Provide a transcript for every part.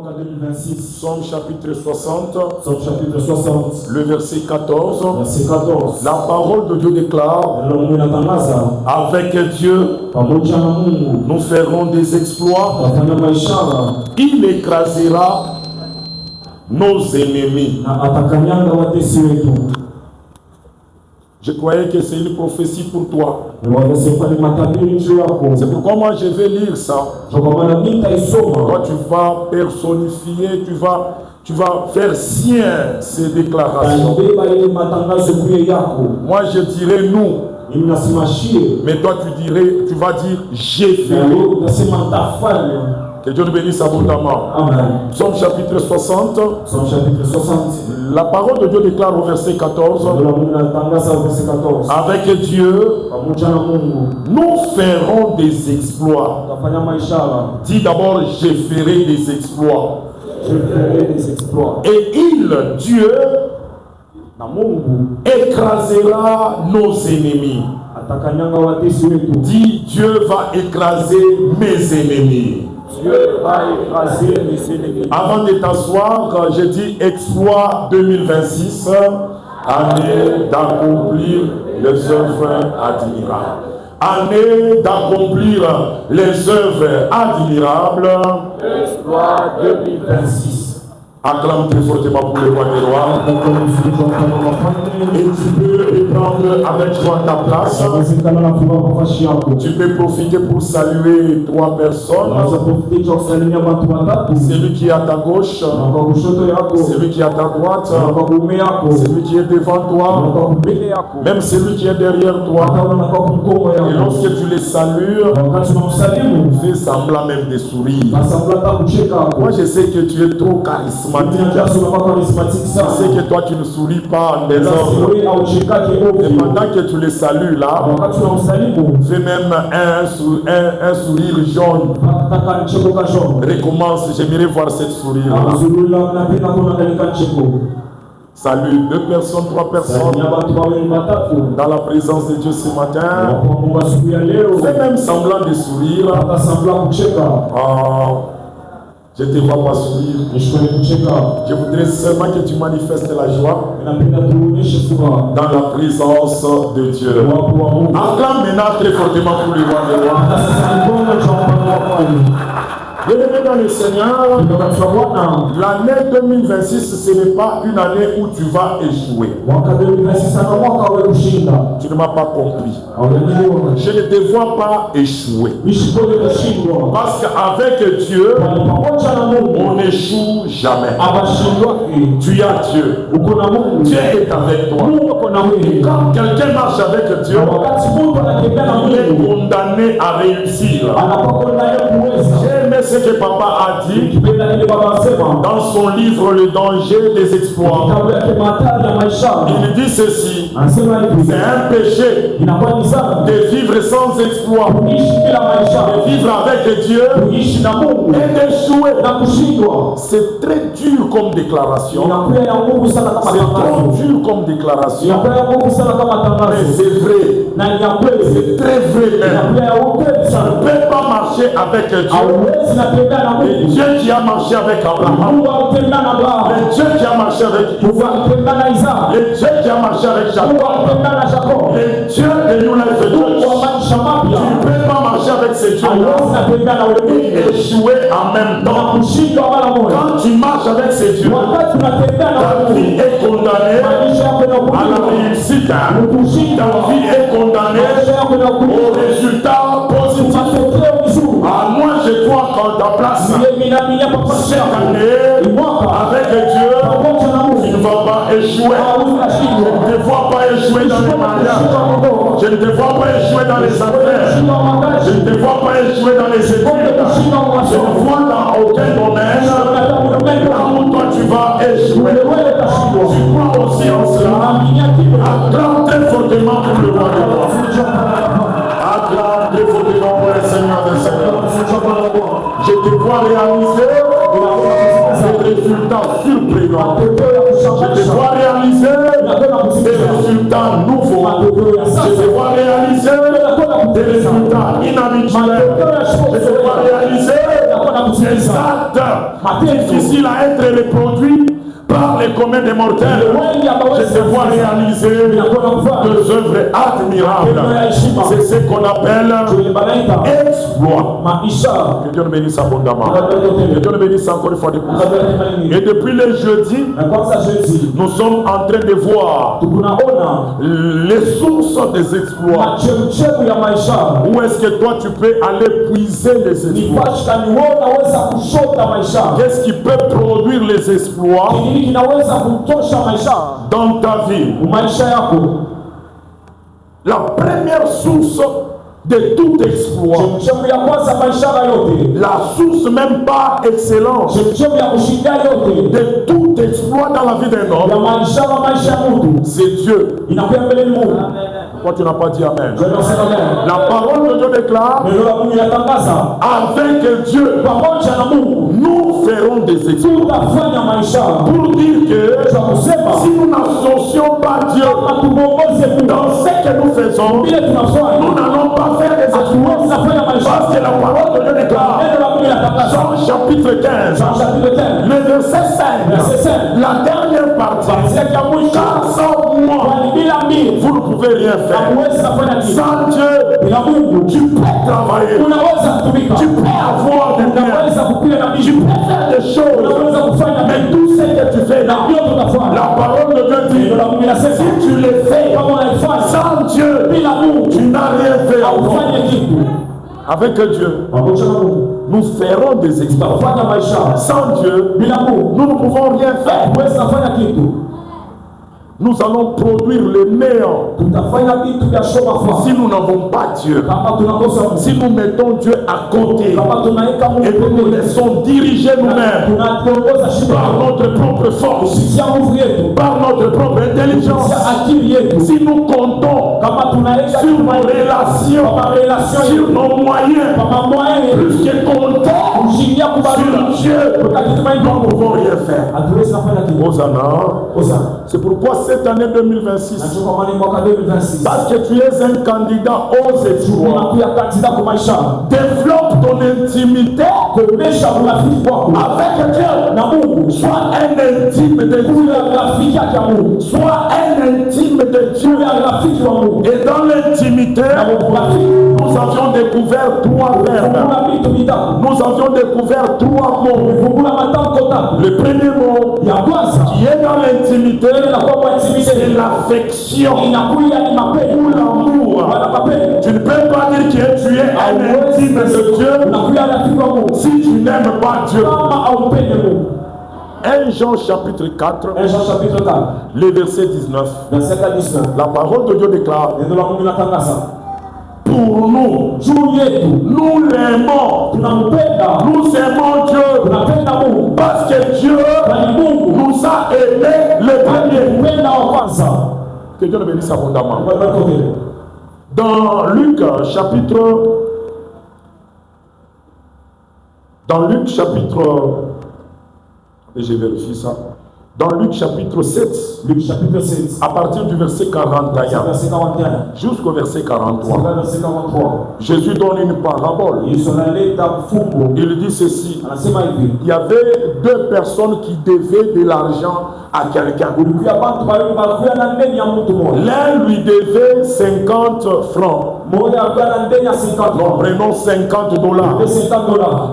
Psaume chapitre 60, Psaume chapitre 60, le verset 14. verset 14. La parole de Dieu déclare: avec Dieu, nous ferons des exploits. Il écrasera nos ennemis. Je croyais que c'est une prophétie pour toi. C'est pourquoi moi je vais lire ça. Toi tu vas personnifier, tu vas faire sien ces déclarations. Moi je dirais nous. Mais toi tu vas dire j'ai fait. Que Dieu nous bénisse abondamment. Amen. Psaume chapitre 60. Psaume chapitre 60. La parole de Dieu déclare au verset 14. Avec Dieu, nous ferons des exploits. Dis d'abord, je ferai des exploits. Je ferai des exploits. Et Dieu, écrasera nos ennemis. Dis, Dieu va écraser mes ennemis. Dieu va écraser mes ennemis. Avant de t'asseoir, je dis exploit 2026, année d'accomplir les œuvres admirables. Année d'accomplir les œuvres admirables. Exploit 2026. Acclame très fortement pour le roi des rois. Et tu peux prendre avec toi ta place. Tu peux profiter pour saluer 3 personnes. Celui qui est à ta gauche, celui qui est à ta droite, celui qui est devant toi, même celui qui est derrière toi. Et lorsque tu les salues, fais semblant même de sourire. Moi je sais que tu es trop charismatique. Je sais que toi tu ne souris pas en désordre. Et pendant que tu les salues là, fais même un sourire jaune. Recommence, j'aimerais voir cette sourire là. Salut 2 personnes, 3 personnes dans la présence de Dieu ce matin. Fais même semblant de sourire. Je ne te vois pas sourire. Je voudrais seulement que tu manifestes la joie dans la présence de Dieu. Acclame maintenant très fortement pour le roi des rois. Bien-aimé dans le Seigneur, l'année 2026, ce n'est pas une année où tu vas échouer. Tu ne m'as pas compris. Je ne te vois pas échouer. Parce qu'avec Dieu, on n'échoue jamais. Tu as Dieu. Dieu est avec toi. Et quand quelqu'un marche avec Dieu, il est condamné à réussir. J'ai aimé ce que papa a dit dans son livre Le danger des exploits. Il dit ceci: c'est un péché de vivre sans exploit, de vivre avec Dieu et d'échouer. C'est très dur comme déclaration. C'est trop dur comme déclaration. Mais c'est vrai. C'est très vrai même. Tu ne peux pas marcher avec Dieu. Le Dieu qui a marché avec Abraham, le Dieu qui a marché avec Isaac, le Dieu qui a marché avec Jacob, le Dieu de New Life Church. Tu ne peux pas marcher avec ces dieux-là et échouer en même temps. Quand tu marches avec ces dieux, ta vie est condamnée à la réussite. Ta vie est condamnée au résultat positif. Moi je crois qu'en ta place, cette année, avec Dieu, tu ne vas pas échouer. Je ne te vois pas échouer dans les mariages. Je ne te vois pas échouer dans les affaires. Je ne te vois pas échouer dans les études. Je ne vois dans aucun domaine là où toi tu vas échouer. Tu crois aussi en cela. Acclame très fortement pour le roi des rois. Acclame très fortement pour le Seigneur des Seigneurs. Je te vois réaliser des résultats surprenants. Je te vois réaliser des résultats nouveaux. Je te vois réaliser des résultats inhabituels. Je te vois réaliser Ces actes difficiles à être reproduits par les communs des mortels, je te vois réaliser des œuvres admirables. C'est ce qu'on appelle exploit. Que Dieu nous bénisse abondamment. Que Dieu nous bénisse encore une fois de plus. Et depuis le jeudi, nous sommes en train de voir les sources des exploits. Où est-ce que toi tu peux aller puiser les exploits? Qu'est-ce qui peut produire les exploits dans ta vie? La première source de tout exploit, la source même pas excellente de tout exploit dans la vie d'un homme, c'est Dieu. Pourquoi tu n'as pas dit Amen? La parole de Dieu déclare, avec Dieu, nous ferons des exploits. Pour dire que si nous n'associons pas Dieu dans ce que nous faisons, nous n'allons pas faire des exploits. Parce que la parole de Dieu déclare, Jean chapitre 15, le verset 5, la dernière partie, car sans moi, vous ne pouvez rien faire. Sans Dieu, tu peux travailler, tu peux avoir des biens, tu peux faire des choses, mais tout ce que tu fais là, la parole de Dieu dit, si tu les fais sans Dieu, tu n'as rien fait. Avec Dieu, nous ferons des exploits. Sans Dieu, nous ne pouvons rien faire. Nous allons produire le néant si nous n'avons pas Dieu. Si nous mettons Dieu à côté et que nous laissons diriger nous-mêmes par notre propre force, par notre propre intelligence, si nous comptons sur nos relations, sur nos moyens, plus que compter sur Dieu, nous ne pouvons rien faire. Hosanna. C'est pourquoi cette année 2026, parce que tu es un candidat aux exploits, développe ton intimité avec Dieu. Sois un intime de Dieu. Sois un intime de Dieu. Et dans l'intimité, nous avions découvert 3 verbes. Nous avions découvert 3 mots. Le premier mot qui est dans l'intimité, c'est l'affection ou l'amour. Tu ne peux pas dire que tu es un intime de Dieu si tu n'aimes pas Dieu. 1 Jean chapitre 4, le verset 19. La parole de Dieu déclare, pour nous, nous l'aimons, nous aimons Dieu, parce que Dieu nous a aimés le premier. Que Dieu nous bénisse abondamment. Dans Luc chapitre, et je vérifie ça. Dans Luc chapitre 7, à partir du verset 41 jusqu'au verset 43, Jésus donne une parabole. Il dit ceci: il y avait 2 personnes qui devaient de l'argent à quelqu'un. L'un lui devait 50 francs. Nous prenons $50.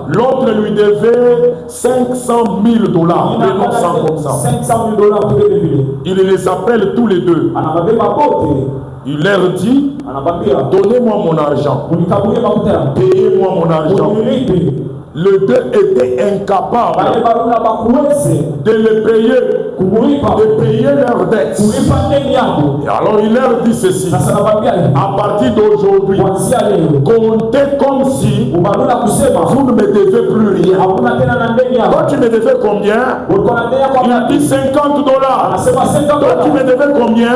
L'autre lui devait $500,000. Prenons ça comme ça. Il les appelle tous les deux. Il leur dit, donnez-moi mon argent. Payez-moi mon argent. Les deux étaient incapables de les payer, de payer leurs dettes. Et alors il leur dit ceci: à partir d'aujourd'hui, comptez comme si vous ne me devez plus rien. Toi tu me devais combien? Il dit $50. Toi tu me devais combien?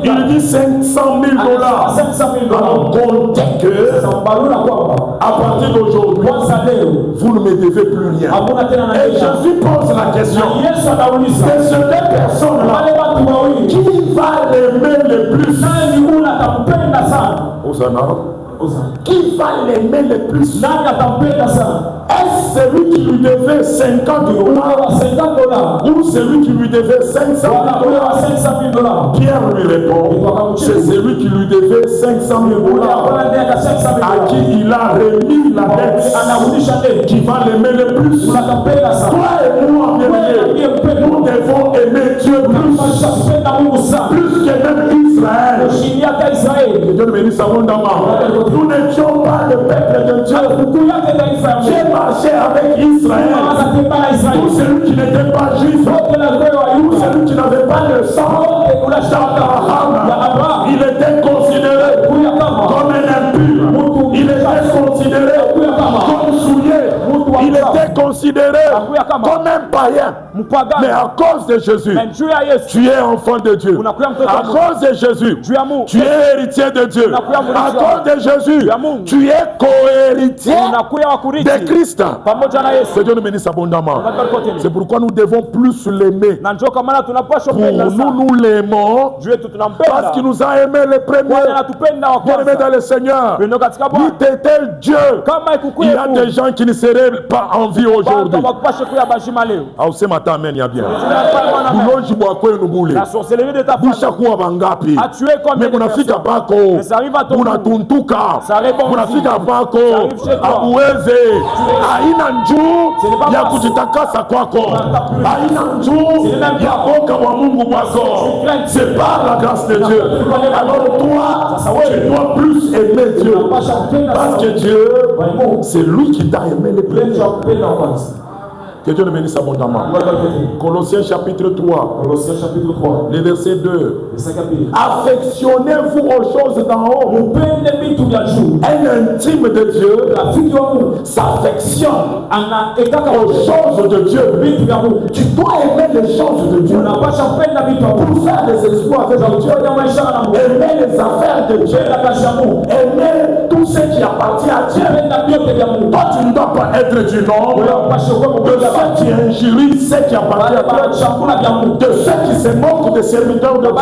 Il dit $500,000. Alors comptez que à partir d'aujourd'hui, vous ne me devez plus rien. Et Jésus pose la question: c'est ces 2 personnes-là, qui va l'aimer le plus? Hosanna. Qui va l'aimer le plus? Est-ce celui qui lui devait 50 dollars ou celui qui lui devait 500 dollars? Pierre lui répond, c'est celui qui lui devait 500 000 dollars à qui il a remis la dette, qui va l'aimer le plus. Toi et moi, bien-aimés, nous devons aimer Dieu plus que même Israël. Dieu bénisse abondamment. Nous n'étions pas le peuple de Dieu. Dieu marchait avec Israël. Tout celui qui n'était pas juif, tout celui qui n'avait pas le sang d'Abraham, il était considéré comme un impur. Il était considéré comme souillé. Il était considéré comme un païen. Mais à cause de Jésus, tu es enfant de Dieu. À cause de Jésus, tu es héritier de Dieu. À cause de Jésus, tu es co-héritier de Christ. Que Dieu nous bénisse abondamment. C'est pourquoi nous devons plus l'aimer. Pour nous l'aimons parce qu'il nous a aimés les premiers. Bien-aimés dans le Seigneur, lui était Dieu. Il y a des gens qui ne seraient pas en vie aujourd'hui. Ah, ce matin, amen, il y a bien. La sorcellerie de ta famille a tué comme des personnes. Ça arrive à ton tour. Ça répond aussi. Abueze haina njuu ya kujitakasa kwako, haina njuu ya boka wa Mungu wako. C'est par la grâce de Dieu. Alors toi, tu dois plus aimer Dieu parce que Dieu, c'est lui qui t'a aimé le plus. Que Dieu le bénisse abondamment. Colossiens chapitre 3. Le verset 2. Affectionnez-vous aux choses d'en haut. Un intime de Dieu s'affectionne aux choses de Dieu. Tu dois aimer les choses de Dieu pour faire des exploits avec Dieu. Aimer les affaires de Dieu. Aimer tout ce qui appartient à Dieu. Toi, tu ne dois pas être du nombre de ceux qui injurient ceux qui appartiennent à Dieu, de ceux qui se moquent des serviteurs de Dieu,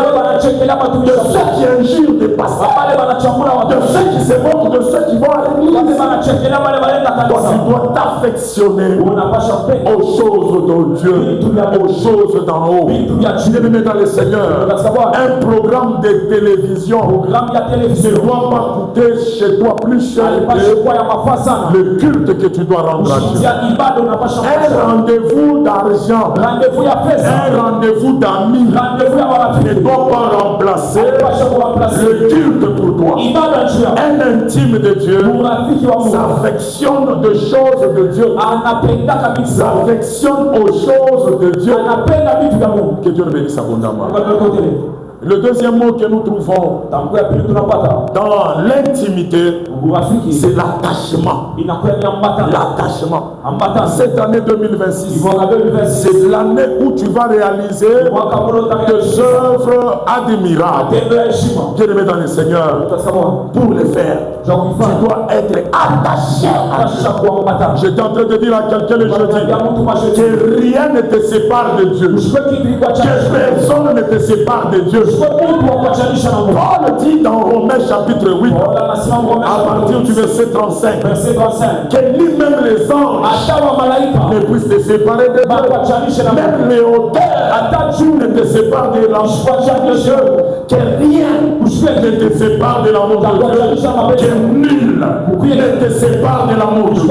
de ceux qui injurent des pasteurs, de ceux qui se moquent de ceux qui vont à l'église. Toi, tu dois t'affectionner aux choses de Dieu, aux choses d'en haut. Bien-aimé dans le Seigneur, un programme de télévision ne doit pas coûter chez toi plus cher que le culte que tu dois rendre à Dieu. Un rendez-vous d'argent, un rendez-vous d'amis ne doit pas remplacer le culte pour toi. Un intime de Dieu s'affectionne de choses de Dieu, s'affectionne aux choses de Dieu. Que Dieu le bénisse abondamment. Le deuxième mot que nous trouvons dans l'intimité, c'est l'attachement. L'attachement. Cette année 2026, c'est l'année où tu vas réaliser des œuvres admirables. Bien-aimé dans le Seigneur, pour le faire, tu dois être attaché à Dieu. J'étais en train de dire à quelqu'un le jeudi que rien ne te sépare de Dieu, que personne ne te sépare de Dieu. Paul dit dans Romains chapitre 8, à partir du verset 35, que ni même les anges ne puissent te séparer de Dieu. Même les hauteurs ne te séparent de l'amour de Dieu. Que rien ne te sépare de l'amour de Dieu. Que nul ne te sépare de l'amour de Dieu.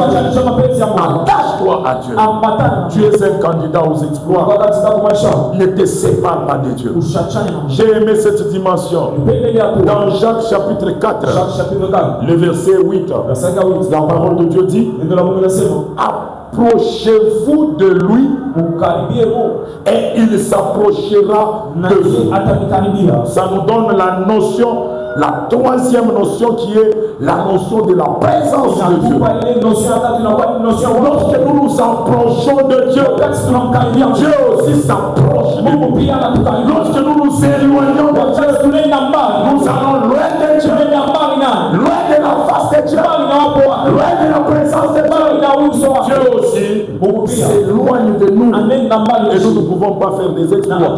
Attache-toi à Dieu. Tu es un candidat aux exploits. Ne te sépare pas de Dieu. J'ai aimé cette dimension dans Jacques chapitre 4, le verset 8. La parole de Dieu dit: approchez-vous de lui et il s'approchera de vous. Ça nous donne la notion, la troisième notion qui est la notion de la présence de Dieu. Lorsque nous nous approchons de Dieu, Dieu aussi s'approche de nous. Lorsque nous nous éloignons de Dieu, nous allons loin de Dieu, loin de la face de Dieu, loin de la présence de Dieu. Dieu aussi s'éloigne de nous et nous ne pouvons pas faire des exploits.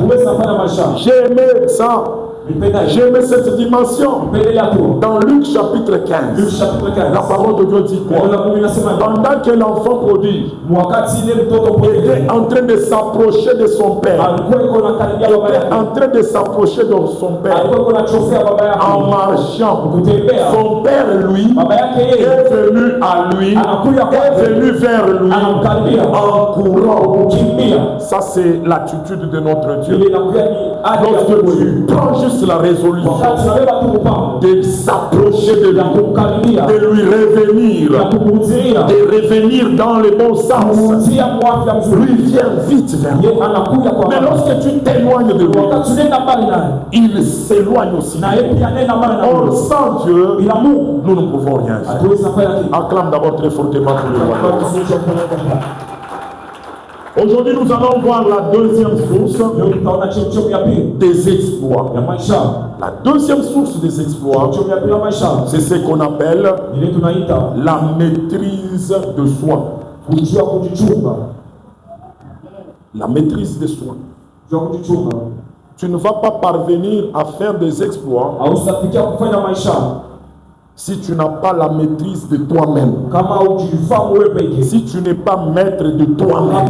J'ai aimé ça J'aimais cette dimension. Dans Luc chapitre 15, la parole de Dieu dit quoi? Pendant que l'enfant prodigue était en train de s'approcher de son père, était en train de s'approcher de son père, en marchant, son père, lui, est venu à lui, est venu vers lui, en courant. Ça, c'est l'attitude de notre Dieu. Lorsque tu prends juste la résolution de s'approcher de lui, de lui revenir, de revenir dans le bon sens, lui vient vite vers toi. Mais lorsque tu t'éloignes de lui, il s'éloigne aussi. Or, sans Dieu, nous ne pouvons rien faire. Acclame d'abord très fortement pour le roi. Aujourd'hui, nous allons voir la deuxième source des exploits. La deuxième source des exploits, c'est ce qu'on appelle la maîtrise de soi. La maîtrise de soi. Tu ne vas pas parvenir à faire des exploits si tu n'as pas la maîtrise de toi-même, si tu n'es pas maître de toi-même.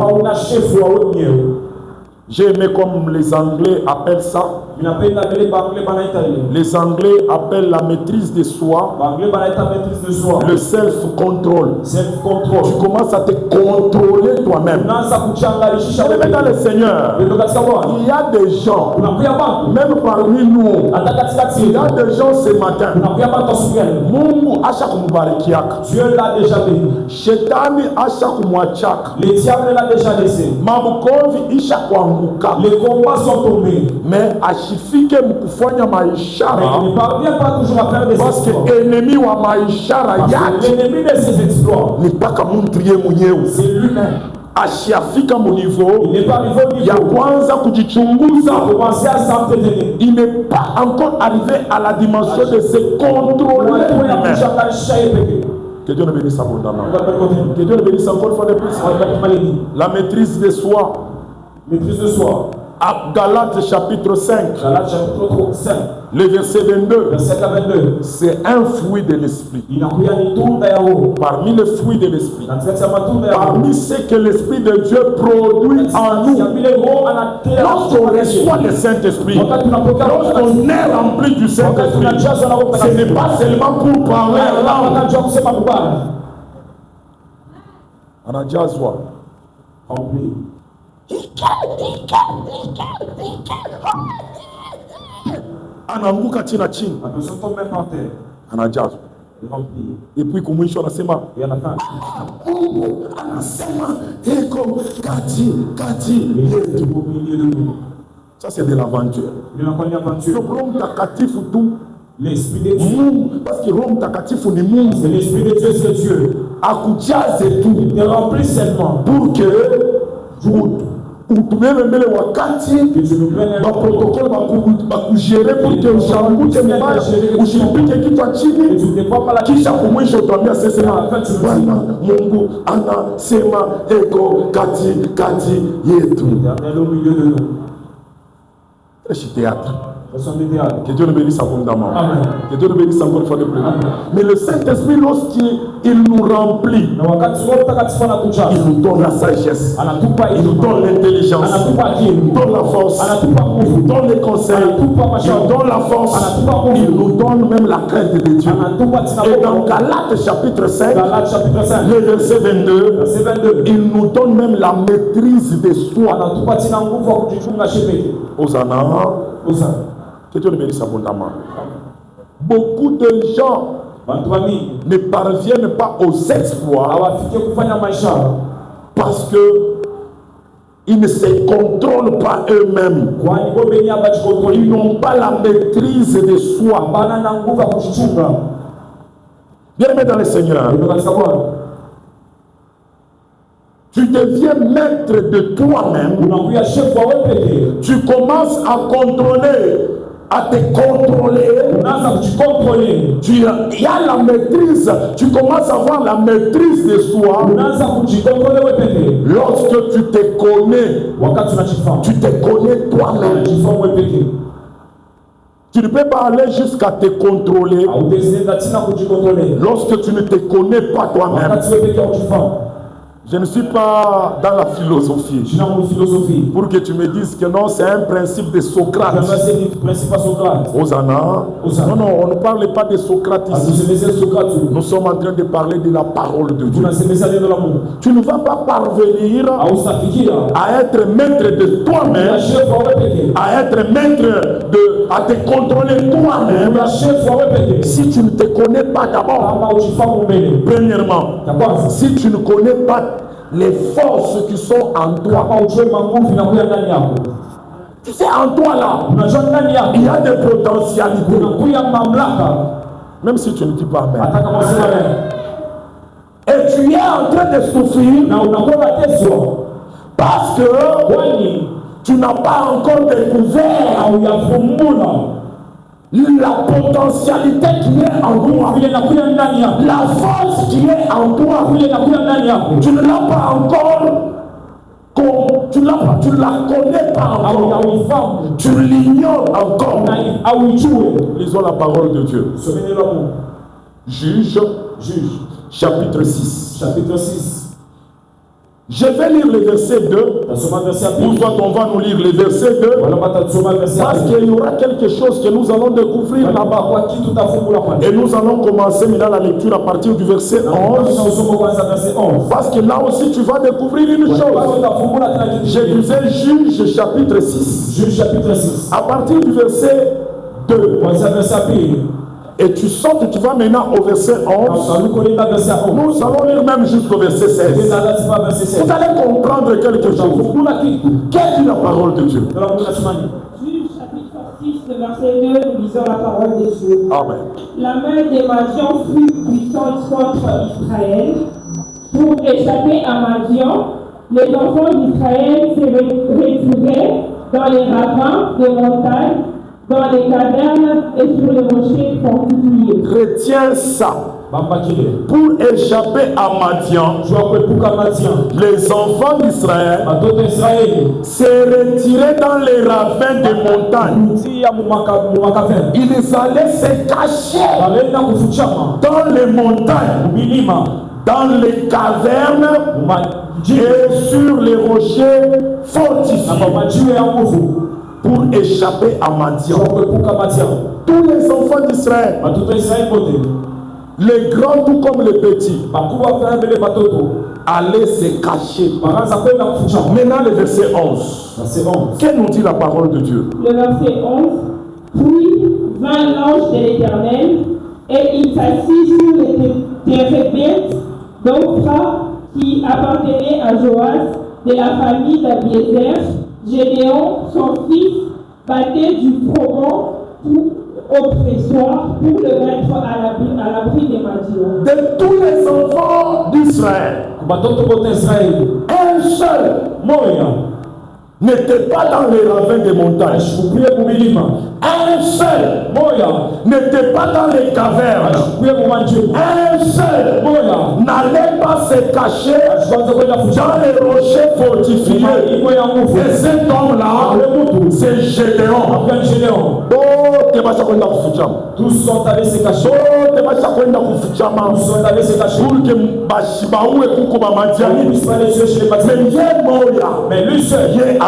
J'ai aimé comme les Anglais appellent ça. Les Anglais appellent la maîtrise de soi le self-control. Tu commences à te contrôler toi-même. Mais dans le Seigneur, il y a des gens, même parmi nous, il y a des gens ce matin, Dieu l'a déjà béni. Le diable l'a déjà laissé. Les combats sont tombés. Mais ashifike mkufanya maishara, il ne parvient pas toujours à faire des exploits. Parce que l'ennemi wa maishara yake, l'ennemi de ses exploits, ni paka mtu ye mwenyewe, c'est lui-même. Ashiafika mu niveau ya kwanza kujichunguza, il n'est pas encore arrivé à la dimension de se contrôler lui-même. Que Dieu ne bénisse abondamment. Que Dieu ne bénisse encore une fois de plus. La maîtrise de soi. Maîtrise de soi. À Galates chapitre 5, le verset 22, c'est un fruit de l'esprit. Parmi les fruits de l'esprit, parmi ce que l'esprit de Dieu produit en nous, lorsqu'on reçoit le Saint-Esprit, lorsqu'on est rempli du Saint-Esprit, ce n'est pas seulement pour parler en langue. Anaanguka chini chini, anajazwa. Et puis kumwisho anasema Mungu anasema eko kati yetu. Ça c'est de l'aventure. Roho Mtakatifu tu, l'esprit de Dieu, parce que Roho Mtakatifu ni Mungu, c'est l'esprit de Dieu, c'est Dieu. Akujaze tu, il remplit seulement pour que utumeme mbele wakati maprotokoli bakujere pour que ushanguke mbaya, ushipike kichwa chini, kisha kumwisho utambia sesema Bwana Mungu anasema eko kati yetu. C'est théâtre. Que Dieu nous bénisse abondamment. Que Dieu nous bénisse encore une fois de plus. Mais le Saint-Esprit, lorsqu'il nous remplit, il nous donne la sagesse, il nous donne l'intelligence, il nous donne la force, il nous donne les conseils, il nous donne la force, il nous donne même la crainte de Dieu. Et dans Galates chapitre 5, le verset 22, il nous donne même la maîtrise de soi. Hosanna. Que Dieu le bénisse abondamment. Beaucoup de gens ne parviennent pas aux exploits parce que ils ne se contrôlent pas eux-mêmes. Ils n'ont pas la maîtrise de soi. Bien-aimé dans le Seigneur, tu deviens maître de toi-même. Tu commences à contrôler, à te contrôler. Il y a la maîtrise. Tu commences à avoir la maîtrise de soi. Lorsque tu te connais, tu te connais toi-même. Tu ne peux pas aller jusqu'à te contrôler lorsque tu ne te connais pas toi-même. Je ne suis pas dans la philosophie pour que tu me dises que non, c'est un principe de Socrate. Hosanna. Non, non, on ne parle pas de Socrate ici. Nous sommes en train de parler de la parole de Dieu. Tu ne vas pas parvenir à être maître de toi-même, à être maître à te contrôler toi-même si tu ne te connais pas d'abord. Premièrement, si tu ne connais pas les forces qui sont en toi. Tu sais, en toi là, il y a des potentialités. Même si tu ne dis pas même. Et tu es en train de souffrir parce que tu n'as pas encore découvert la potentialité qui est en toi, la force qui est en toi, tu ne l'as pas encore, tu la connais pas encore, tu l'ignores encore. Lisons la parole de Dieu. Juge, chapitre 6. Je vais lire le verset 2. Ou soit on va nous lire le verset 2. Parce qu'il y aura quelque chose que nous allons découvrir là-bas. Et nous allons commencer maintenant la lecture à partir du verset 11. Parce que là aussi tu vas découvrir une chose. Je disais Juge chapitre 6. À partir du verset 2. Et tu sautes, tu vas maintenant au verset 11. Nous allons lire même jusqu'au verset 16. Vous allez comprendre quelque chose. Quelle est la parole de Dieu? Juge chapitre 6, le verset 2, nous lisons la parole de Dieu. Amen. La main des Madian fut puissante contre Israël. Pour échapper à Madian, les enfants d'Israël se retiraient dans les ravins des montagnes, dans les cavernes et sur les rochers fortifiés. Retiens ça. Pour échapper à Madian, les enfants d'Israël se retiraient dans les ravins des montagnes. Ils allaient se cacher dans les montagnes, dans les cavernes et sur les rochers fortifiés. Pour échapper à Madian. Tous les enfants d'Israël, les grands tout comme les petits, allaient se cacher. Maintenant le verset 11. Que nous dit la parole de Dieu? Le verset 11. Puis vint l'ange de l'Éternel et il s'assit sur les térébintes d'Ophra qui appartenaient à Joas de la famille d'Abiézer. Gédéon, son fils, battait du froment au pressoir pour le mettre à l'abri des Madian. De tous les enfants d'Israël, un seul n'était pas dans les ravins des montagnes. Un seul n'était pas dans les cavernes. Un seul n'allait pas se cacher dans les rochers fortifiés. Et cet homme-là, c'est Gédéon. Tous sont allés se cacher. Mais lui seul était là.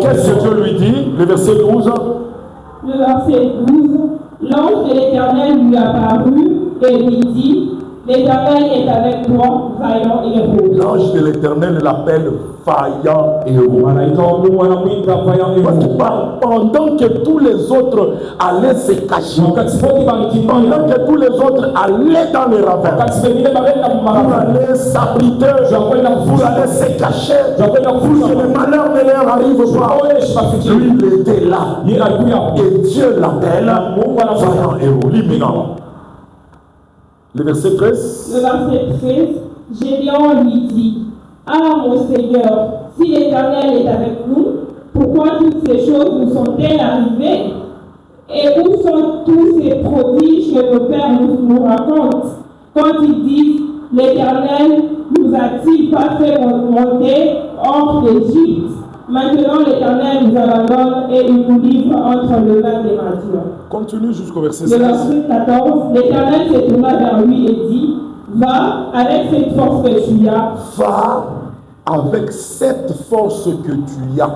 Qu'est-ce que Dieu lui dit? Le verset 12. Le verset 12. L'ange de l'Éternel lui apparut et lui dit: L'Éternel est avec toi, vaillant héros. L'ange de l'Éternel l'appelle vaillant héros. Pendant que tous les autres allaient se cacher, pendant que tous les autres allaient dans les ravins, pour aller s'abriter, pour aller se cacher, pour que le malheur ne leur arrive pas, lui il était là. Et Dieu l'appelle vaillant héros. L'imminent. Le verset 13. Le verset 13, Gédéon lui dit: Ah mon Seigneur, si l'Éternel est avec nous, pourquoi toutes ces choses nous sont-elles arrivées? Et où sont tous ces prodiges que nos pères nous racontent quand ils disent: L'Éternel nous a-t-il pas fait monter hors d'Égypte? Maintenant l'Éternel nous abandonne et il nous livre entre le mains des Madians. Continue jusqu'au verset Le 16. verset 14, l'Éternel se tourna vers lui et dit, va avec cette force que tu as. Va avec cette force que tu as.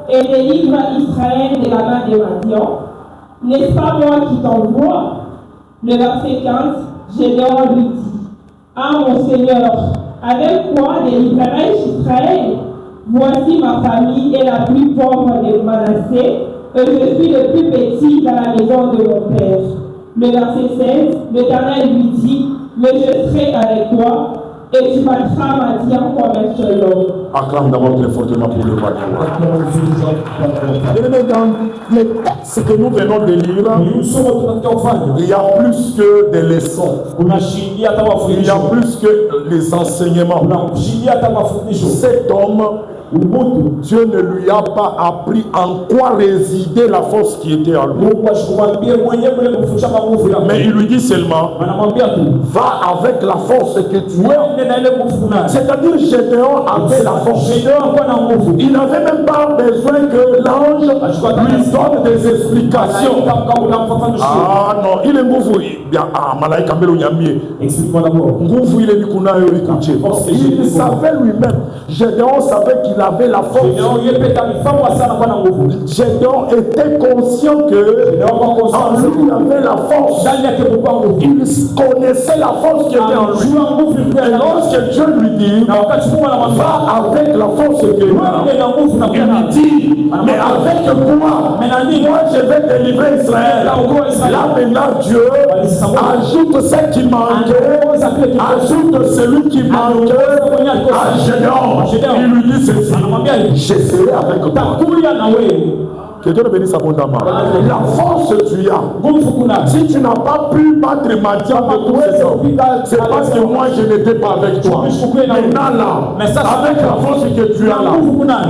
Et délivre Israël de la main des Madians. N'est-ce pas moi qui t'envoie? Le verset 15, Gédéon lui dit, ah mon Seigneur, avec quoi délivrerai-je Israël? Voici ma famille est la plus pauvre de Manassé, et je suis le plus petit dans la maison de mon père. Le verset 16, l'Éternel lui dit, mais je serai avec toi, et tu battras Madian comme un seul homme. Acclame d'abord très fortement pour le roi. Dans les textes que nous venons de lire, il y a plus que des leçons. Il y a plus que les enseignements. Cet homme, Dieu ne lui a pas appris en quoi résidait la force qui était en lui. Mais il lui dit seulement, va avec la force que tu as. C'est-à-dire Gédéon avait la force. Il n'avait même pas besoin que l'ange lui donne des explications. Ah non, il est mouvou. Explique-moi d'abord. Il savait lui-même. Gédéon savait qu'il avait la force. Gédéon était conscient que en lui il avait la force. Il connaissait la force qui était en lui. Et lorsque Dieu lui dit, va avec la force que tu as, il lui dit, mais avec quoi? Moi je vais délivrer Israël. Là maintenant Dieu ajoute ce qui manquait, ajoute celui qui manquait à Gédéon. Il lui dit ceci, je serai avec toi. Que Dieu te bénisse abondamment. La force que tu as, si tu n'as pas pu battre Madian de tous ces hommes, c'est parce que moi je n'étais pas avec toi. Maintenant là, avec la force que tu as là,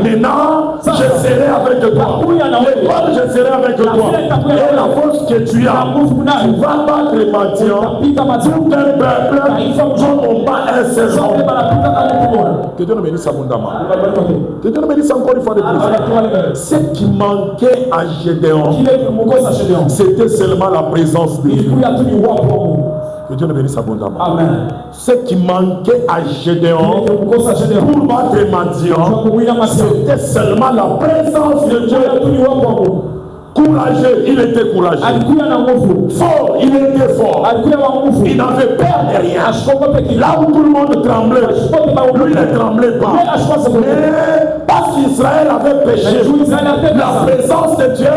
maintenant je serai avec toi. L'école, je serai avec toi. Et la force que tu as, tu vas battre Madian. Tout un peuple, on bat un seul homme. Que Dieu te bénisse abondamment. Que Dieu te bénisse encore une fois de plus. Ce qui manquait à Gédéon, c'était seulement la présence de Dieu. Que Dieu le bénisse abondamment. Amen. Ce qui manquait à Gédéon pour battre Madian, c'était seulement la présence de Dieu. Courageux, il était courageux. Fort, il était fort. Il n'avait peur de rien. Là où tout le monde tremblait, lui ne tremblait pas. Mais parce qu'Israël avait péché, la présence de Dieu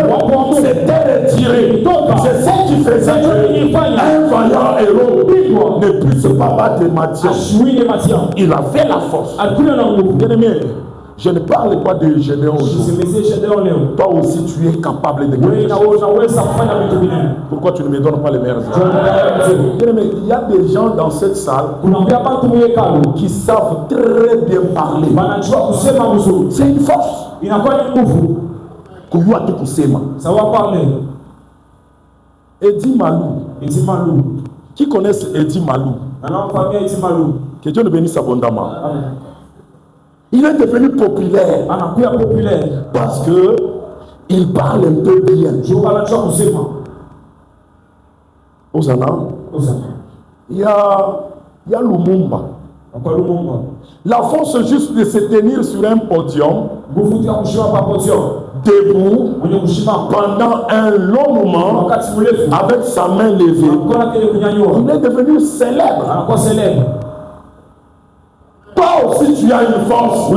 s'était retirée. C'est ce qui faisait qu'un vaillant héros ne puisse pas battre Madian. Il avait la force. Bien-aimé, je ne parle pas de Gédéon aujourd'hui. Toi aussi, tu es capable de quelque chose. Pourquoi tu ne me donnes pas les meilleurs exemples? Il y a des gens dans cette salle qui savent très bien parler. C'est une force. Ça va parler. Eddie Malou. Qui connaissent Eddie Malou? Que Dieu le bénisse abondamment. Amen. Il est devenu populaire parce que il parle un peu bien. Osana. Il y a Lumumba. La force juste de se tenir sur un podium, debout, pendant un long moment, avec sa main levée, il est devenu célèbre. Toi aussi tu as une force.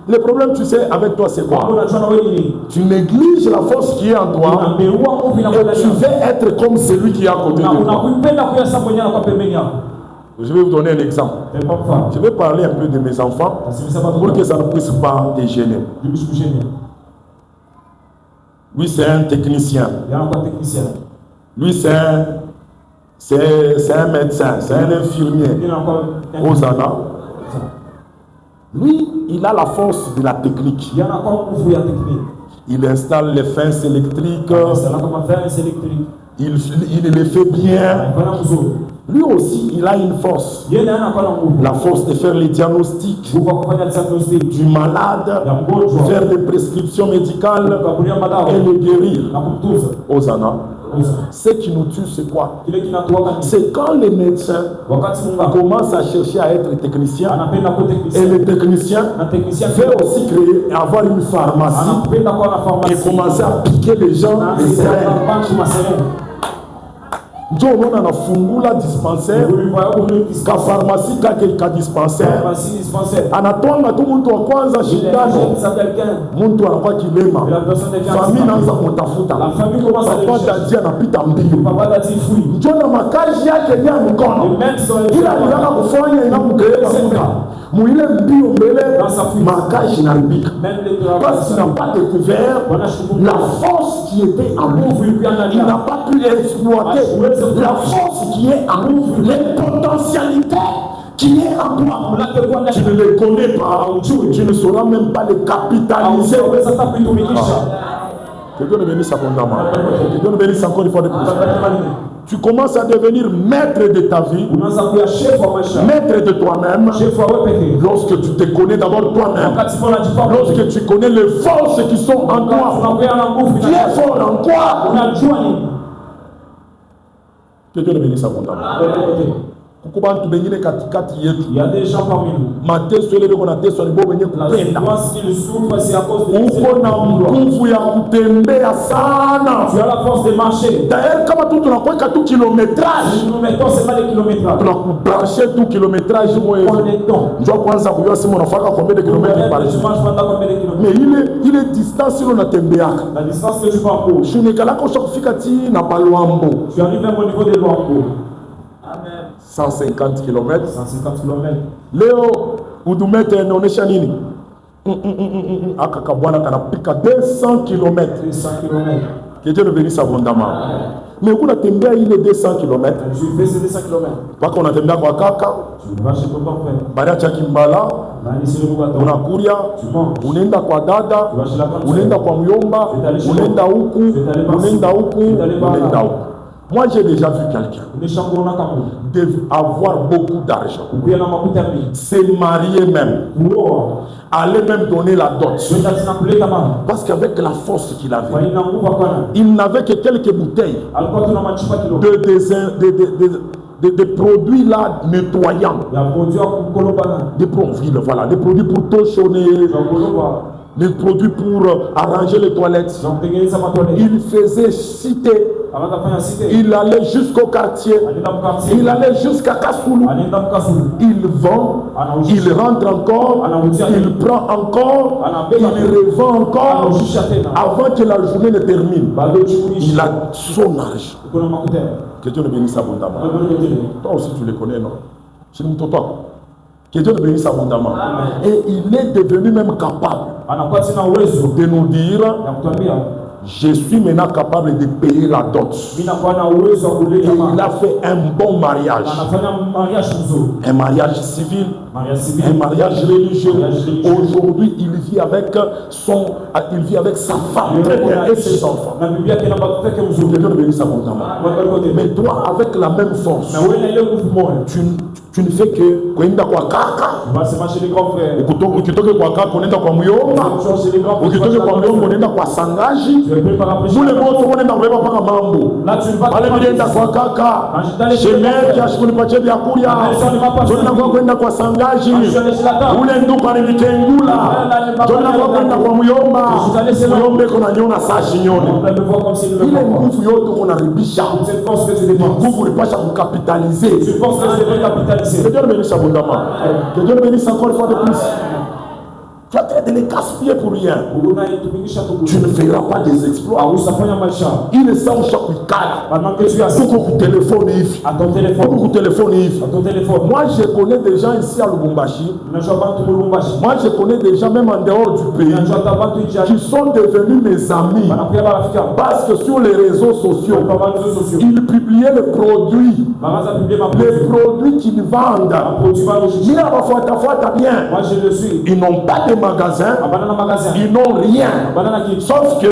Le problème, tu sais, avec toi, c'est quoi? Tu négliges la force qui est en toi et tu veux être comme celui qui est à côté de toi. Je vais vous donner un exemple. Je vais parler un peu de mes enfants pour que ça ne puisse pas te gêner. Lui, c'est un technicien. Lui, c'est un médecin, c'est un infirmier. Osana. Lui, il a la force de la technique. Il installe les fils électriques. Il les fait bien. Lui aussi, il a une force. La force de faire les diagnostics du malade, faire des prescriptions médicales et le guérir. Osana. Ce qui nous tue, c'est quoi? C'est quand les médecins commencent à chercher à être techniciens et les techniciens veulent aussi créer et avoir une pharmacie et commencer à piquer les gens les seringues. Ndio unaona anafungula dispensaire ka pharmacie ka dispensaire anatwanga tu mtu wa kwanza shindano, mtu anakuwa kilema, famille inaanza kumtafuta, papa dadia anapita mbio, ndio na makazi yake ni mkono, ila anataka kufanya inamkeleza muda muile mbio mbele makazi inaribika parce qu'il n'a pas découvert la force qui était en lui. Il n'a pas pu exploiter la force qui est en nous, les potentialités qui est en toi. Tu ne les connais pas, tu ne sauras même pas les capitaliser. Que Dieu ne bénisse abondamment. Que Dieu ne bénisse encore une fois de plus. Tu commences à devenir maître de ta vie, maître de toi-même, lorsque tu te connais d'abord toi-même, lorsque tu connais les forces qui sont en toi. Qui est fort en toi? Que Dieu le bénisse abondamment. Il y a des gens parmi nous. Tu as la force de marcher. D'ailleurs, comme tout le kilométrage, nous mettons seulement les kilométrages. Brancher tout kilométrage. Je dois prendre ça pour voir si mon enfant a combien de kilomètres par jour. Mais il est distant sur la distance que tu parcours. Je n'ai qu'à la construction n'a pas Luambo. Tu arrives même au niveau de Luambo. 150 km. 150 km. Léo, Oudumete n'onesha nini? Akakabwana kanapika 200 km. 200 km. Que Dieu le bénisse abondamment. Mais où la tembea il est 200 km. Tu fais ces 200 km. Pas qu'on a tembea kwa kaka. Tu vas chez ton père. Baracha Kimbala. Unakuria. Unaenda kwa dada. Unaenda kwa myomba. Unaenda huku. Unaenda huku. Unaenda huku. Moi, j'ai déjà vu quelqu'un avoir beaucoup d'argent, se marier même, aller même donner la dot. Parce qu'avec la force qu'il avait, il n'avait que quelques bouteilles de produits là nettoyants. Des produits, voilà, des produits pour torchonner. Les produits pour arranger les toilettes. Il faisait citer. Il allait jusqu'au quartier. Il allait jusqu'à Kassoulou. Il vend. Il rentre encore. Il prend encore. Il revend encore. Avant que la journée ne termine. Il a son argent. Que Dieu le bénisse abondamment. Toi aussi tu le connais, non? C'est mon tonton. Que Dieu le bénisse abondamment. Et il est devenu même capable de nous dire: je suis maintenant capable de payer la dot. Et il a fait un bon mariage. Un mariage civil, un mariage religieux. Aujourd'hui, il vit avec sa femme très bien et ses enfants. Que Dieu le bénisse abondamment. Mais toi, avec la même force, tu ne fais que kwenda kwa kaka. Ukitoke kwa kaka unaenda kwa myomba. Ukitoke kwa myomba unaenda kwa sangaji. Mule moto unaenda kubeba paka mambo. Pale unaenda kwa kaka. Shemeji ashikunipatie vyakula. Tunaenda kwenda kwa sangaji. Ule ndugu anikengula. Tunaenda kwenda kwa myomba. Myomba kuna nyona sashi nyone. Ile nguvu yote unaribisha. Nguvu ulipasha kukapitaliser. Que Dieu le bénisse abondamment. Que Dieu le bénisse encore une fois de plus. Tu as train de les gaspiller pour rien. Tu ne feras pas des exploits. Il est sans choc téléphone. Moi je connais des gens ici à Lubumbashi. Moi je connais des gens même en dehors du pays qui sont devenus mes amis parce que sur les réseaux sociaux ils publiaient les produits qu'ils vendent. Ils n'ont pas de des magasins, ils n'ont rien. Sauf que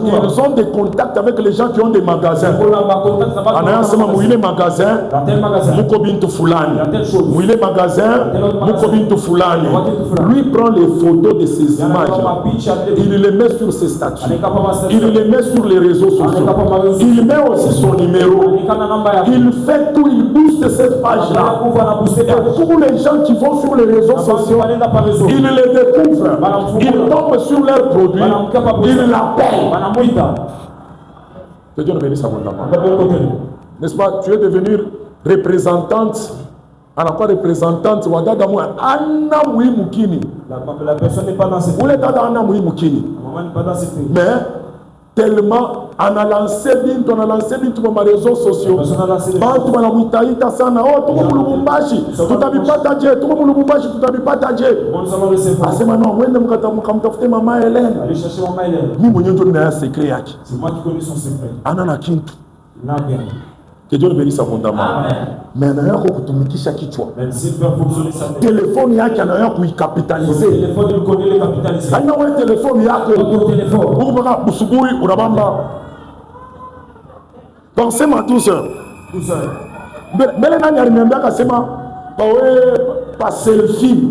ils ont des contacts avec les gens qui ont des magasins. En ayant seulement mouillé magasin, Mukobinto Fulani. Mouillé magasin, Mukobinto Fulani. Lui prend les photos de ces images. Il les met sur ses statuts. Il les met sur les réseaux sociaux. Il met aussi son numéro. Il fait tout, il booste cette page-là. Et pour les gens qui vont sur les réseaux sociaux, il les découvre. Il tombe sur leurs produits. Il l'appelle. Que Dieu nous bénisse abondamment. N'est-ce pas? Tu es devenue représentante. Alors quoi représentante? Anna Mouy Moukini. La personne n'est pas dans cette. Vous l'êtes dans Anna Mouy Moukini. Maman n'est pas dans cette. Mais tellement on a lancé sur les réseaux sociaux. Bantu bana muitaita sana. Oh, tuko mulubumbashi. Tutabipata je? Tuko mulubumbashi tutabipata je? Asema non, mwende mkamtafute mama Hélène. Allez chercher maman Hélène. Mimi mwenyewe ndio nina secret yake. C'est moi qui connais son secret. Ana na kintu. Na bien. Que Dieu le bénisse abondamment. Mais anayako kutumikisha kichwa. Mais c'est faire fonctionner sa tête. Téléphone yake anayako kuikapitaliser. Téléphone il connaît les capitaliser. Aina wewe téléphone yako. Téléphone. Ukupaka busubuhi unabamba. Pensez-moi tout ça. Tout ça. Mbele nani aliniambia akasema pa selfie.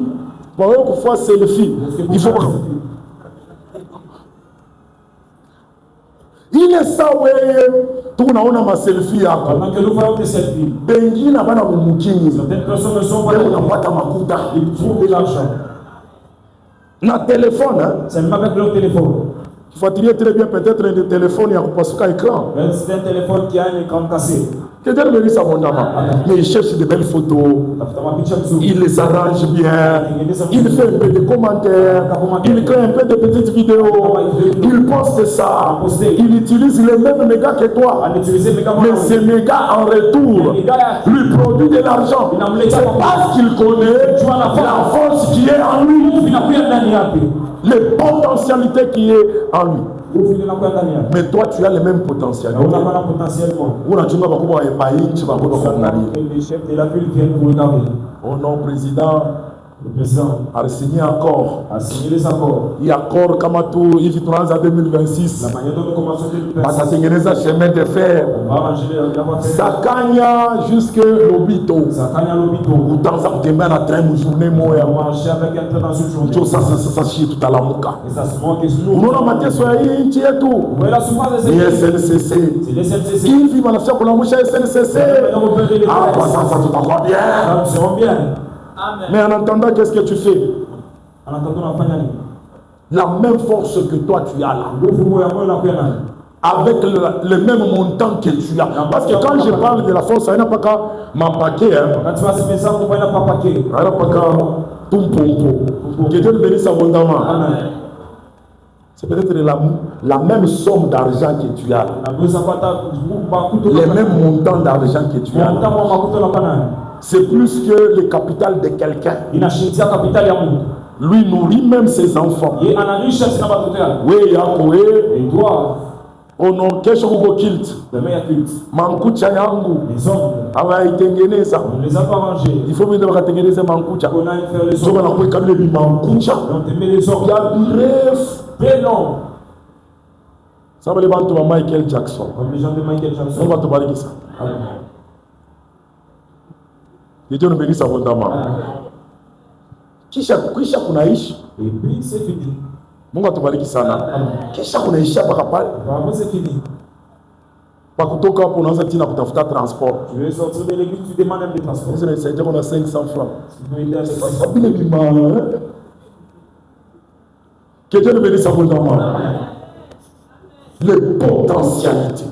Pawe kufua selfie. Il faut ile sawe tunaona ma selfie yako. Pendant que nous voyons des selfies. Bengine bana mumukini. Certaines personnes ne sont pas. Unapata makuta. Ils trouvent de l'argent. Na téléphone hein. C'est même avec leur téléphone. Fuatilie très bien peut-être le téléphone ya kupasuka écran. C'est un téléphone qui a un écran cassé. Que Dieu le bénisse abondamment. Mais il cherche de belles photos. Il les arrange bien. Il fait un peu de commentaires. Il crée un peu de petites vidéos. Il poste ça. Il utilise les mêmes mégas que toi. Mais ces mégas en retour lui produisent de l'argent. C'est parce qu'il connaît la force qui est en lui. Les potentialités qui est en lui. Mais toi tu as les mêmes potentialités. Les chefs de la ville viennent pour regarder. Oh non, président. Le président a signé accord. A signé les accords. Il y a accord comme tout, il vit en 2026. La manière dont nous commençons 2026. Parce que chemin de fer. On va arranger les Sakanya jusque l'hôpital. Sakanya l'hôpital. Ou dans un demain à train, une journée, moi. On va marcher avec un train dans une journée. Ça chie tout à la mouka. Et ça se manque. On a maté sur un tiers tout. Voilà souvent les SNCC. C'est les SNCC. Il vit dans la fière pour la mouche SNCC. Ah, ça tout va bien. Ça va bien. Mais en entendant, qu'est-ce que tu fais? En entendant la même force que toi tu as là. Avec le même montant que tu as. Parce que quand je parle de la force, ça n'a pas qu'à m'empaquer. Quand tu vas se mettre ça, on va pas paquer. Ça n'a pas qu'à tout pompo. Que Dieu le bénisse abondamment. C'est peut-être la même somme d'argent que tu as. Les mêmes montants d'argent que tu as. C'est plus que le capital de quelqu'un. Lui nourrit même ses enfants. Oui, Yakoé. Et toi. On a quelque chose de kilt. Mankucha yangu. Awa itengeneza. On les a pas rangés. Il faut bien tengeneza mankucha. On a fait les hommes. On a pris comme les mankucha. On te met les hommes. Bref. Très long. Ça va les bantu de Michael Jackson. Comme les gens de Michael Jackson. On va te parler de ça. Que Dieu nous bénisse abondamment. Kisha kunaishi. Et puis c'est fini. Mungu atubariki sana. Kisha kunaisha mpaka pale. Vraiment c'est fini. Kwa kutoka hapo unaanza tena kutafuta transport. Tu veux sortir de l'église, tu demandes un transport. Sasa inasaidia kuna 500 francs. Ça bile bima. Que Dieu nous bénisse abondamment. Les potentialités.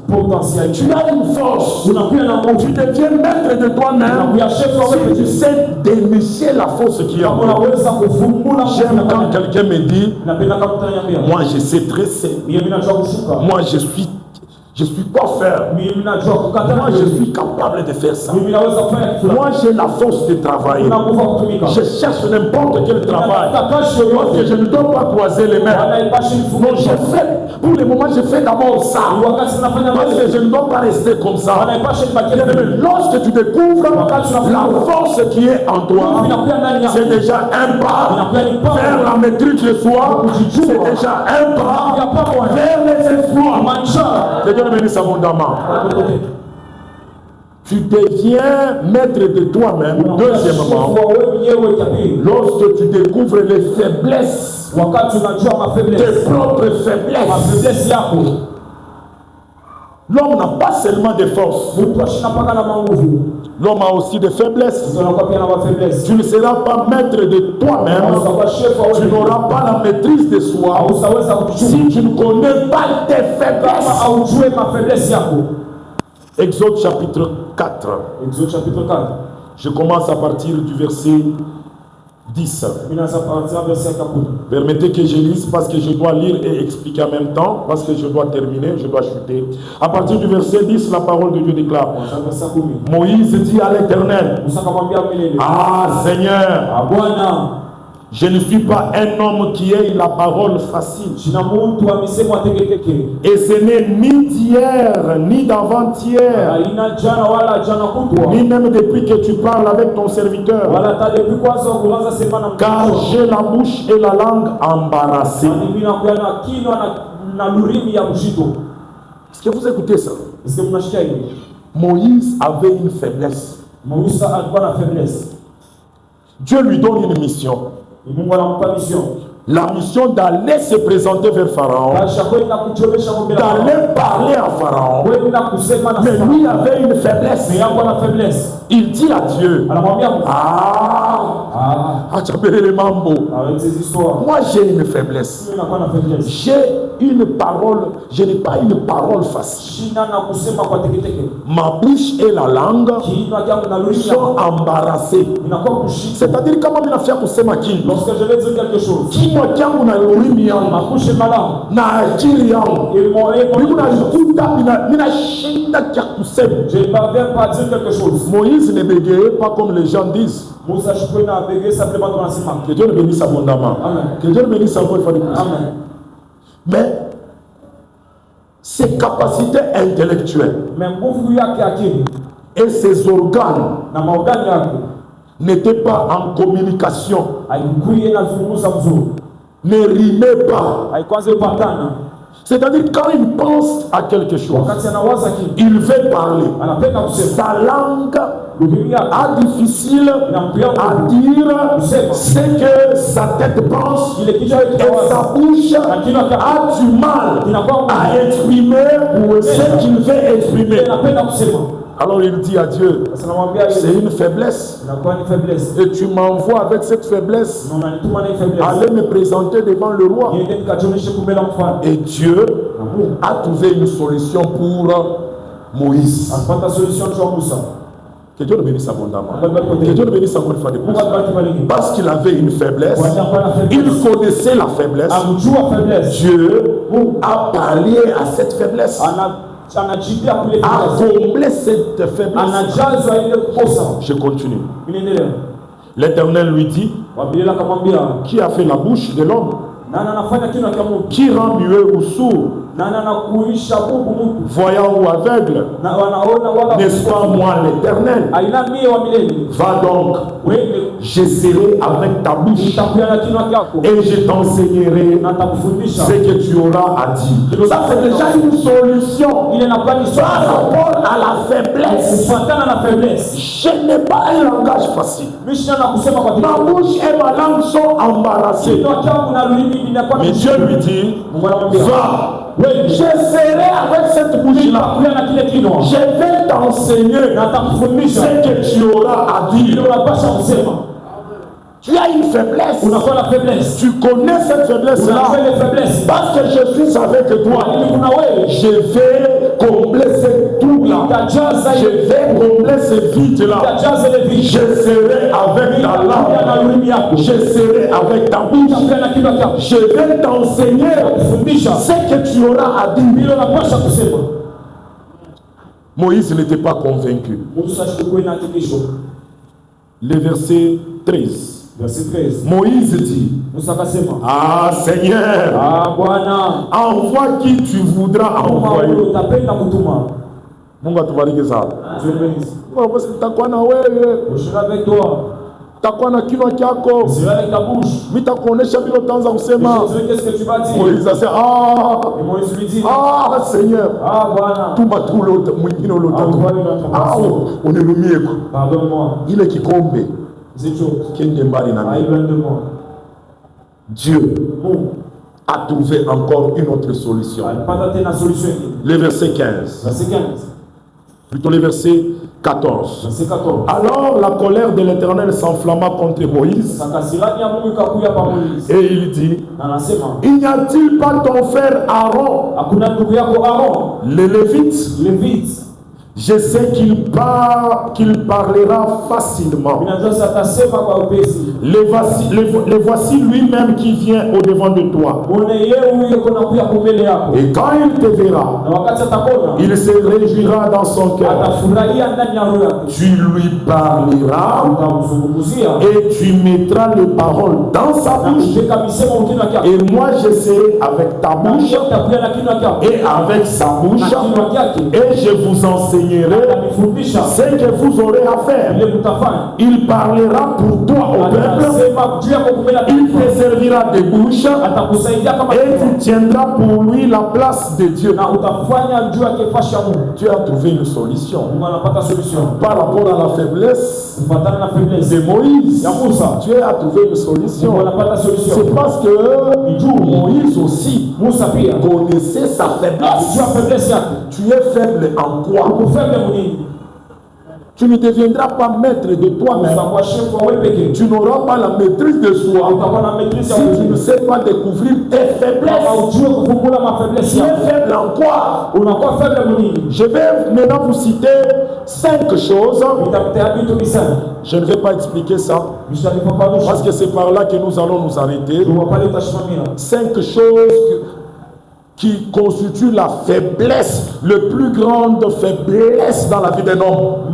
Tu as une force. Tu deviens maître de toi-même. Si tu sais dénicher la force qui est en toi. J'aime quand quelqu'un me dit, moi je sais dresser. Moi Je suis coiffeur. Moi, je suis capable de faire ça. Moi, j'ai la force de travailler. Je cherche n'importe quel travail. Parce que je ne dois pas croiser les mains. Non, je fais, pour le moment, je fais d'abord ça. Parce que je ne dois pas rester comme ça. Lorsque tu découvres la force qui est en toi, c'est déjà un pas vers la maîtrise de soi. C'est déjà un pas vers les exploits. Bénisse abondamment. Tu deviens maître de toi-même. Deuxièmement, lorsque tu découvres les faiblesses, tes propres faiblesses, l'homme n'a pas seulement des forces. L'homme a aussi des faiblesses. Tu ne seras pas maître de toi-même. Tu n'auras pas la maîtrise de soi si tu ne connais pas tes faiblesses. Exode chapitre 4. Je commence à partir du verset 10. Permettez que je lise parce que je dois lire et expliquer en même temps, parce que je dois terminer, je dois chuter. À partir du verset 10, la parole de Dieu déclare: Moïse dit à l'Éternel: Ah Seigneur, je ne suis pas un homme qui ait la parole facile. Et ce n'est ni d'hier, ni d'avant-hier, ni même depuis que tu parles avec ton serviteur. Car j'ai la bouche et la langue embarrassées. Est-ce que vous écoutez ça? Moïse avait une faiblesse. Dieu lui donne une mission. La mission d'aller se présenter vers Pharaon, d'aller parler à Pharaon. Mais lui avait une faiblesse. Il dit à Dieu: tu as les mambo. Moi j'ai une faiblesse. J'ai une parole, je n'ai pas une parole facile. Ma bouche et la langue sont embarrassées. C'est-à-dire comment il a fait pour kusema lorsque je vais dire quelque chose, kinywa changu na ulimi yangu ma bouche est malade na akili yangu ninashinda cha kusema. Je ne parviens pas à dire quelque chose. Moïse ne bégayait pas comme les gens disent. Que Dieu le bénisse abondamment. Que Dieu le bénisse encore une fois de plus. Amen. Mais ses capacités intellectuelles et ses organes n'étaient pas en communication, ne rimaient pas. C'est-à-dire quand il pense à quelque chose, il veut parler. Sa langue a difficile à dire ce que sa tête pense et sa bouche a du mal à exprimer ce qu'il veut exprimer. Alors il dit à Dieu, c'est une faiblesse. Et tu m'envoies avec cette faiblesse aller me présenter devant le roi. Et Dieu a trouvé une solution pour Moïse. Que Dieu le bénisse abondamment. Que Dieu le bénisse encore une fois de plus. Parce qu'il avait une faiblesse, il connaissait la faiblesse. Dieu a parlé à cette faiblesse, a comblé cette faiblesse. Je continue. L'Éternel lui dit: qui a fait la bouche de l'homme? Qui rend muet ou sourd, voyant ou aveugle? N'est-ce pas moi l'Éternel? Va donc, je serai avec ta bouche et je t'enseignerai ce que tu auras à dire. Ça c'est déjà une solution par rapport à la faiblesse. Je n'ai pas un langage facile. Ma bouche et ma langue sont embarrassées. Mais Dieu lui dit: va, je serai avec cette bouche-là. Je vais t'enseigner ce que tu auras à dire. Tu as une faiblesse. Tu connais cette faiblesse-là. Parce que je suis avec toi. Je vais combler cette trou-là. Je vais combler ce vide-là. Je serai avec ta langue. Je serai avec ta bouche. Je vais t'enseigner ce que tu auras à dire. Moïse n'était pas convaincu. Le verset 13. Verset 13. Moïse dit, ah Seigneur, envoie qui tu voudras envoyer. Mungu atubariki sana. Nitakuwa na wewe. Je serai avec toi. Takuwa na kinywa chako. Je serai avec ta bouche. Nitakuonesha vile utaanza kusema. Qu'est-ce que tu vas dire? Moïse asema, Et Moïse lui dit, ah Seigneur, Bwana, tuma tu ule mwingine ule utatu. Unirumie. Pardonne-moi. Ile kikombe Cette chose. kende mbali na mimi. Loin de moi. Dieu a trouvé encore une autre solution. Le verset 15. Verset 15. Plutôt le verset 14. Verset 14. Alors la colère de l'Éternel s'enflamma contre Moïse. Et il dit, il n'y a-t-il pas ton frère Aaron, le Lévite? Je sais qu'il parlera facilement. Le voici lui-même qui vient au-devant de toi. Et quand il te verra, il se réjouira dans son cœur. Tu lui parleras et tu mettras les paroles dans sa bouche. Et moi je serai avec ta bouche et avec sa bouche. Et je vous enseignerai ce que vous aurez à faire. Il parlera pour toi au peuple. Il te servira de bouche et tu tiendras pour lui la place de Dieu. Tu as trouvé une solution par rapport à la faiblesse de Moïse. Tu as trouvé une solution. C'est parce que Moïse aussi connaissait sa faiblesse. Tu es faible en quoi? Tu ne deviendras pas maître de toi-même. Tu n'auras pas la maîtrise de soi si tu ne sais pas découvrir tes faiblesses. Tu es faible en quoi? Je vais maintenant vous citer 5 choses. Je ne vais pas expliquer ça parce que c'est par là que nous allons nous arrêter. 5 choses qui constitue la faiblesse, la plus grande faiblesse dans la vie d'un homme.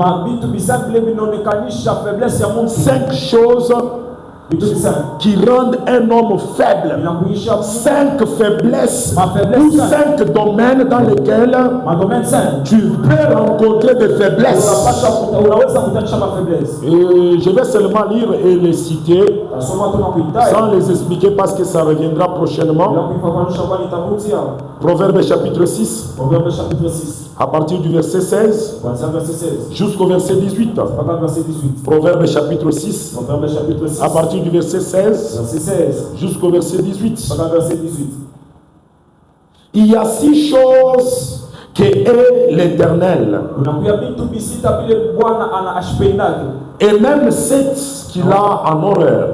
5 choses qui rendent un homme faible. 5 faiblesses ou 5 domaines dans lesquels tu peux rencontrer des faiblesses. Et je vais seulement lire et les citer sans les expliquer parce que ça reviendra prochainement. Proverbe chapitre 6 à partir du verset 16 jusqu'au verset 18. Proverbe chapitre 6 à partir du verset 16 jusqu'au verset 18. Il y a 6 choses que est l'Éternel, et même 7 qu'il a en horreur.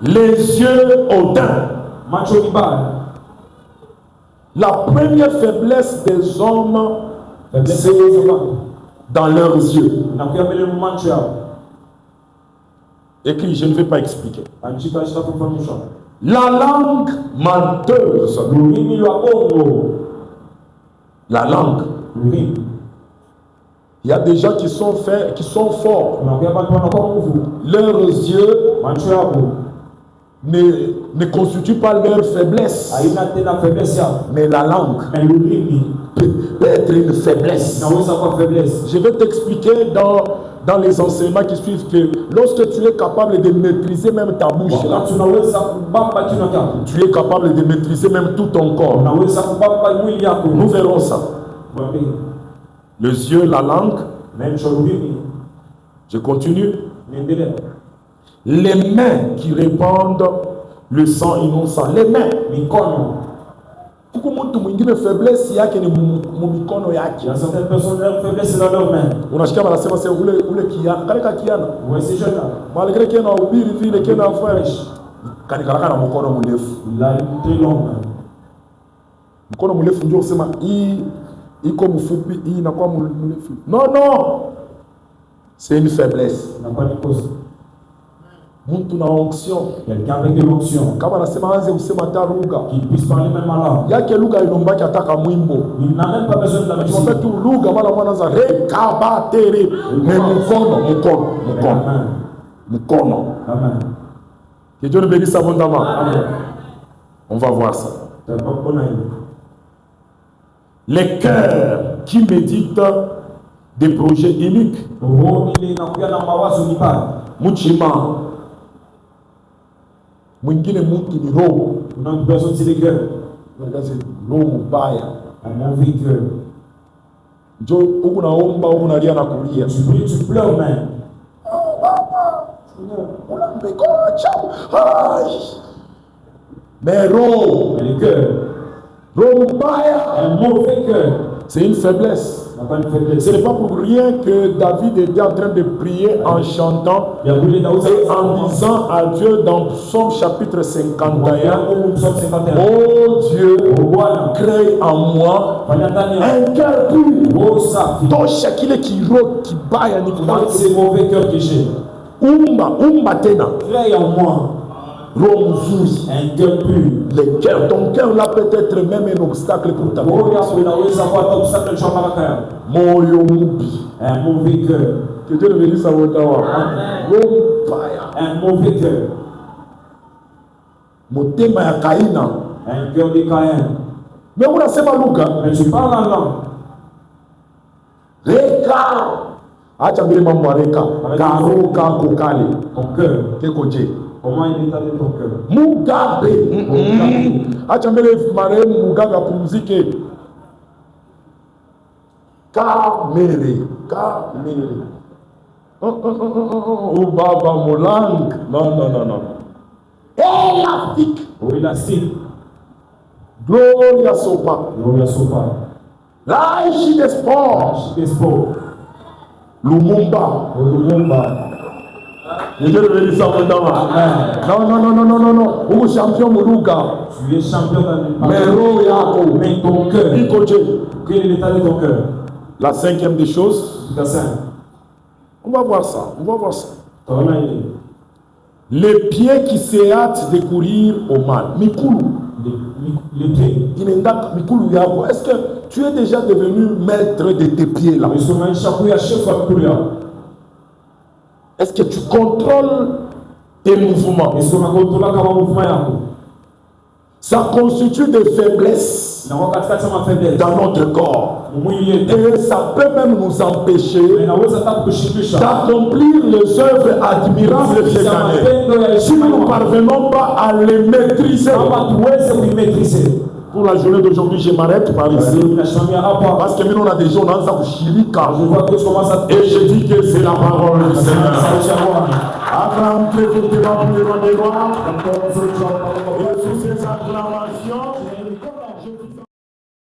Les yeux hautains. La première faiblesse des hommes, c'est dans leurs yeux. Écrit, je ne vais pas expliquer. La langue menteuse. La langue. Il y a des gens qui sont forts. Leurs yeux ne constituent pas leur faiblesse. Mais la langue peut être une faiblesse. Je vais t'expliquer dans les enseignements qui suivent que lorsque tu es capable de maîtriser même ta bouche, là, tu es capable de maîtriser même tout ton corps. Nous verrons ça. Les yeux, la langue. Je continue. Les mains qui répandent le sang innocent. Les mains. Kuku mtu mwingine faiblesse yake ni mumikono yake. Il y a certaines personnes leur faiblesse dans leurs mains. Unasikia wanasema sasa ule kiana, kaleka kiana. Ouais, c'est jeune là. Malgré qu'il y a ubiri vile qu'il y a fresh. Kanikaraka na mkono mrefu. Il a une très longue main. Mkono mrefu ndio kusema hii iko mfupi, hii inakuwa mrefu. Non. C'est une faiblesse. N'a pas de cause. Mtu na onction. Quelqu'un avec de l'onction. Kama nasema anze usema hata lugha. Qui puisse parler même en langue. Yake lugha inombaki ataka mwimbo. Il n'a même pas besoin de la musique. Tumbe tu lugha mara mwana za rekabatere. Mais mkono. Amen. Que Dieu nous bénisse abondamment. Amen. On va voir ça. C'est pas bon. Les cœurs qui méditent des projets uniques. Oh, il est dans la mawazo ni pas. Muchima. Mwingine mtu ni roho. Une personne c'est le cœur. Roho mbaya. Un mauvais cœur. Njo huku naomba huku nalia na kulia. Tu pries, tu pleures même. Oh baba. Mais roho. Mais le cœur. Roho mbaya. Un mauvais cœur. C'est une faiblesse. Ce n'est pas pour rien que David était en train de prier en chantant et en disant à Dieu dans Psaume chapitre 51, oh Dieu, crée en moi un cœur pur. Donc chacun qui rote, qui baille, c'est le mauvais cœur que j'ai. Umba tena. Crée en moi un cœur pur. Ton cœur là peut être même un obstacle pour ta vie. Moyo mubi. Un mauvais cœur. Que Dieu le bénisse à votre âme. Un mauvais cœur. Motema ya Kaina. Un cœur de Caïn. Mais on a sema Luka. Mais tu parles en langue. Reka. Acha mbele mambo reka. Karoka kokale. Ton cœur. Kekoje. Comment il est allé ton cœur? Mugabe. Acha mbele marehemu Mugabe apumzike. Kamere. Oh baba molang. Non. Élastique. Oh élastique. Gloria sopa. Lâche des sports. Lumumba. Je vais le dire ça non. Vous champion Moulouga. Tu es champion dans le Mais mais ton cœur. Quel est l'état de ton cœur? La cinquième des choses. On va voir ça. Les pieds qui se hâtent de courir au mal. Mikulu. Les pieds. Est-ce que tu es déjà devenu maître de tes pieds là? Est-ce que tu contrôles tes mouvements? Ça constitue des faiblesses dans notre corps. Et ça peut même nous empêcher d'accomplir les œuvres admirables cette année. Si nous ne parvenons pas à les maîtriser. Pour la journée d'aujourd'hui, je m'arrête par ici. Parce que nous, on a des gens, on a un chirika. Et je dis que c'est la parole du Seigneur. Abraham, tu es pour tes rois, et sous ces acclamations.